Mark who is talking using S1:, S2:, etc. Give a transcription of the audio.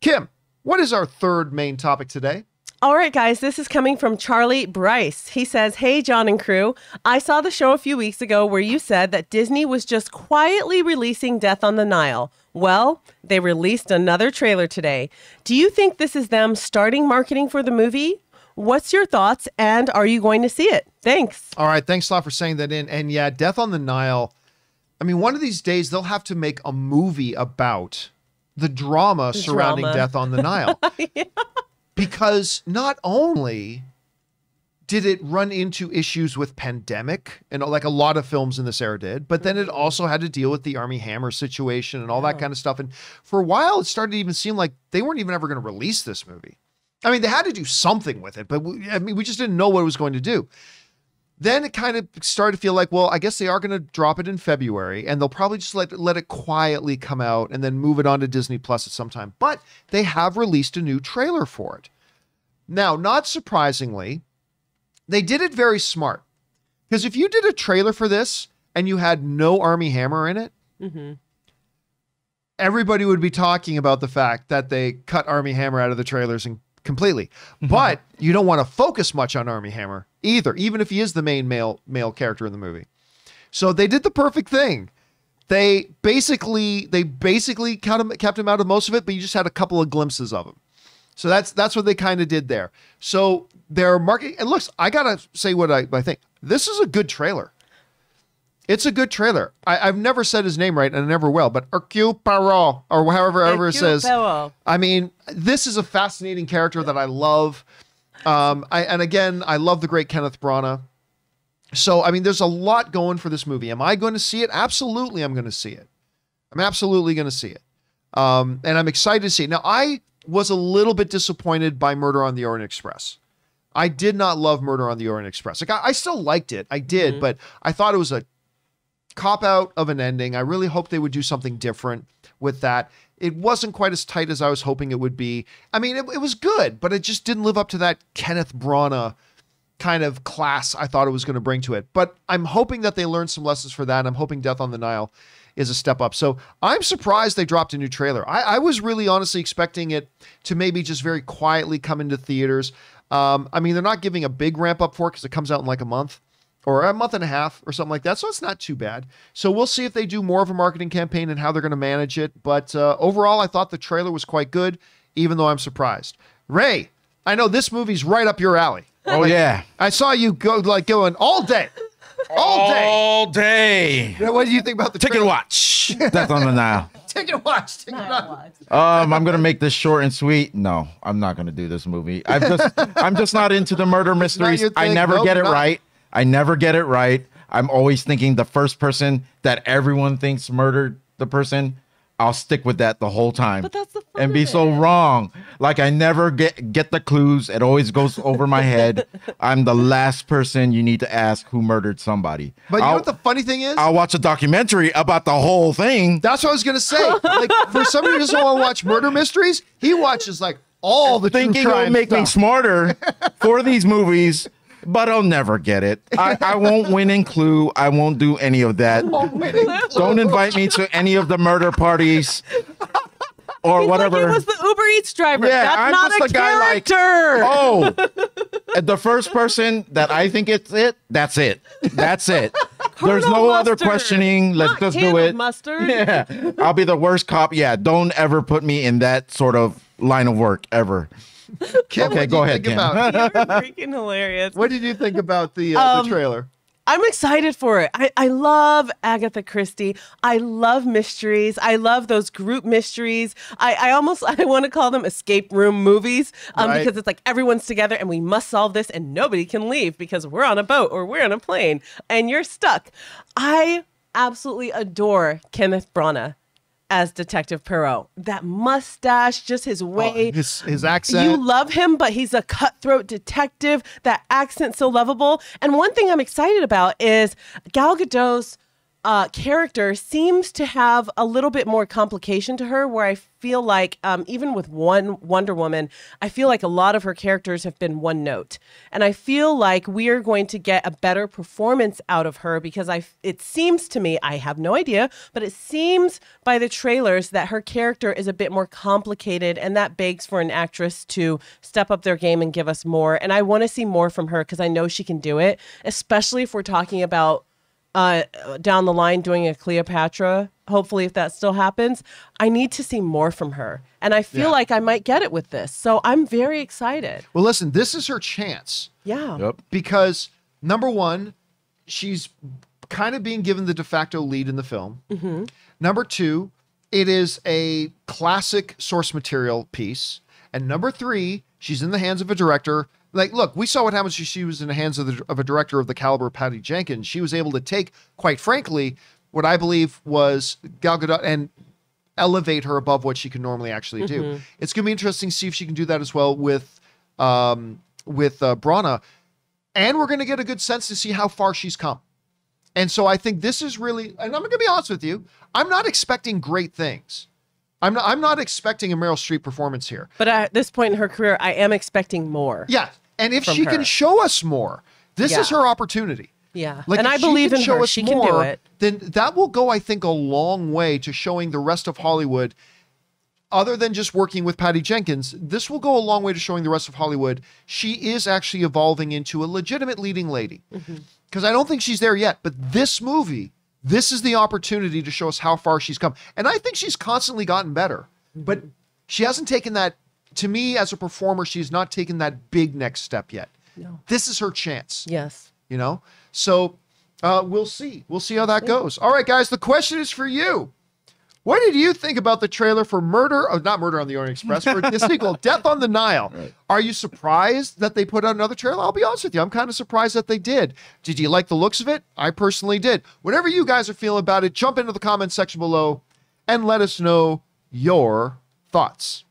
S1: Kim, what is our third main topic today?
S2: All right, guys, this is coming from Charlie Bryce. He says, "Hey, John and crew, I saw the show a few weeks ago where you said that Disney was just quietly releasing Death on the Nile. Well, they released another trailer today. Do you think this is them starting marketing for the movie? What's your thoughts, and are you going to see it? Thanks."
S1: All right, thanks a lot for saying that in. And yeah, Death on the Nile, I mean, one of these days they'll have to make a movie about the drama surrounding Death on the Nile.
S2: Yeah.
S1: Because not only did it run into issues with pandemic, and like a lot of films in this era did, but then it also had to deal with the Armie Hammer situation and all that kind of stuff. And for a while, it started to even seem like they weren't even ever going to release this movie. I mean, they had to do something with it, but we just didn't know what it was going to do. Then it kind of started to feel like, well, I guess they are going to drop it in February, and they'll probably just let it quietly come out and then move it on to Disney Plus at some time. But they have released a new trailer for it. Now, not surprisingly, they did it very smart. Because if you did a trailer for this and you had no Armie Hammer in it, everybody would be talking about the fact that they cut Armie Hammer out of the trailers and completely. But you don't want to focus much on Armie Hammer either, even if he is the main male character in the movie. So they did the perfect thing. They basically kept him out of most of it, but you just had a couple of glimpses of him. So that's what they kind of did there. So they're marketing, and looks, I gotta say what I think. This is a good trailer. It's a good trailer. I've never said his name right, and I never will, but Hercule Poirot, or however it says. I mean, this is a fascinating character that I love. And again, I love the great Kenneth Branagh. So, I mean, there's a lot going for this movie. Am I going to see it? Absolutely, I'm going to see it. I'm absolutely going to see it. And I'm excited to see it. Now, I was a little bit disappointed by Murder on the Orient Express. I did not love Murder on the Orient Express. Like, I still liked it. I did, but I thought it was a cop-out of an ending. I really hoped they would do something different with that. It wasn't quite as tight as I was hoping it would be. I mean, it was good, but it just didn't live up to that Kenneth Branagh kind of class I thought it was going to bring to it. But I'm hoping that they learned some lessons for that. I'm hoping Death on the Nile is a step up. So I'm surprised they dropped a new trailer. I was really honestly expecting it to maybe just very quietly come into theaters. I mean, they're not giving a big ramp up for it because it comes out in like a month or a month and a half or something like that. So it's not too bad. So we'll see if they do more of a marketing campaign and how they're going to manage it. But overall, I thought the trailer was quite good, even though I'm surprised. Ray, I know this movie's right up your alley.
S3: Oh, yeah.
S1: I saw you going all day.
S3: All day.
S1: What do you think about the
S3: Take
S1: trailer?
S3: and watch. Death on the Nile.
S1: Take and watch. Take and watch.
S3: I'm going to make this short and sweet. No, I'm not going to do this movie. I'm just not into the murder mysteries. I never get it right. I never get it right. I'm always thinking the first person that everyone thinks murdered the person. I'll stick with that the whole time.
S2: But that's the fun
S3: and be
S2: of
S3: so
S2: it.
S3: wrong. Like I never get the clues. It always goes over my head. I'm the last person you need to ask who murdered somebody.
S1: But you know what the funny thing is?
S3: I'll watch a documentary about the whole thing.
S1: That's what I was going to say. Like, for somebody who doesn't want to watch murder mysteries, he watches like all the true
S3: Thinking
S1: crime
S3: it'll make me
S1: stuff.
S3: smarter for these movies, but I'll never get it. I won't win in Clue. I won't do any of that. Don't invite me to any of the murder parties or
S2: He's
S3: whatever.
S2: Like it was the Uber Eats driver.
S3: Yeah,
S2: That's
S3: I'm
S2: not
S3: just
S2: a
S3: the guy like,
S2: character.
S3: oh, the first person that I think it's it, that's it. That's it. There's no other
S2: mustard.
S3: questioning. Let's
S2: Not
S3: just
S2: canned
S3: do it.
S2: Mustard.
S3: Yeah, I'll be the worst cop. Yeah, don't ever put me in that sort of line of work ever.
S1: Kim,
S3: Okay, go ahead, Kim.
S2: You're freaking hilarious.
S1: What did you think about the trailer?
S2: I'm excited for it. I love Agatha Christie. I love mysteries. I love those group mysteries. I want to call them escape room movies
S1: Right.
S2: because it's like everyone's together and we must solve this and nobody can leave because we're on a boat or we're on a plane and you're stuck. I absolutely adore Kenneth Branagh as Detective Poirot. That mustache, just his way.
S1: His accent.
S2: You love him, but he's a cutthroat detective. That accent's so lovable. And one thing I'm excited about is Gal Gadot's character seems to have a little bit more complication to her, where I feel like even with Wonder Woman, I feel like a lot of her characters have been one note. And I feel like we are going to get a better performance out of her because it seems to me, I have no idea, but it seems by the trailers that her character is a bit more complicated, and that begs for an actress to step up their game and give us more. And I want to see more from her because I know she can do it, especially if we're talking about down the line doing a Cleopatra, hopefully if that still happens. I need to see more from her, and I feel like I might get it with this, so I'm very excited.
S1: Well, listen, this is her chance.
S2: Yeah.
S1: Because number one, she's kind of being given the de facto lead in the film. Number two, it is a classic source material piece, and number three, she's in the hands of a director. Like, look, we saw what happens when she was in the hands of a director of the caliber of Patty Jenkins. She was able to take, quite frankly, what I believe was Gal Gadot and elevate her above what she can normally actually do. It's going to be interesting to see if she can do that as well with Brana. And we're going to get a good sense to see how far she's come. And so I think this is really, and I'm going to be honest with you, I'm not expecting great things. I'm not expecting a Meryl Streep performance here.
S2: But at this point in her career, I am expecting more.
S1: Yeah. And if she can show us more, this is her opportunity.
S2: Yeah.
S1: Like,
S2: and I believe in her. She can do it.
S1: Then that will go, I think, a long way to showing the rest of Hollywood, other than just working with Patty Jenkins, this will go a long way to showing the rest of Hollywood she is actually evolving into a legitimate leading lady. Because I don't think she's there yet. But this movie, this is the opportunity to show us how far she's come. And I think she's constantly gotten better. But she hasn't taken that, to me as a performer, she's not taken that big next step yet.
S2: No.
S1: This is her chance.
S2: Yes.
S1: You know? So we'll see. We'll see how that goes. All right, guys, the question is for you. What did you think about the trailer for not Murder on the Orient Express, for the sequel, Death on the Nile? Right. Are you surprised that they put out another trailer? I'll be honest with you. I'm kind of surprised that they did. Did you like the looks of it? I personally did. Whatever you guys are feeling about it, jump into the comments section below and let us know your thoughts.